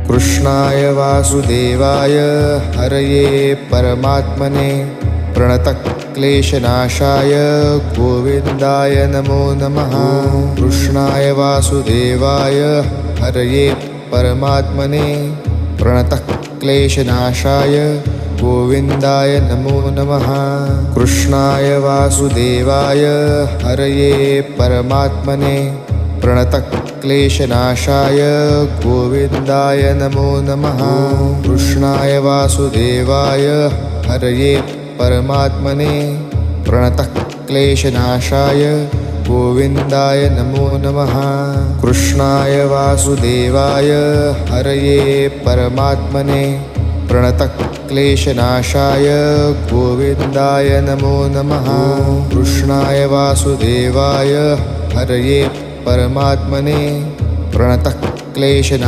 कृष्णाय वासुदेवाय हरये परमात्मने प्रणतक्लेशनाशाय गोविन्दाय नमो नमः। कृष्णाय वासुदेवाय हरये परमात्मने प्रणतक्लेशनाशाय गोविन्दाय नमो नमः। कृष्णाय वासुदेवाय हरये परमात्मने प्रणतक्लेशनाशाय गोविन्दाय नमो नमः। कृष्णाय वासुदेवाय हरये परमात्मने प्रणतक्लेशनाशाय गोविन्दाय नमो नमः। कृष्णाय वासुदेवाय हरये परमात्मने प्रणतक्लेशनाशाय गोविन्दाय नमो नमः। कृष्णाय वासुदेवाय हरये परमात्मने प्रणतक्लेशनाशाय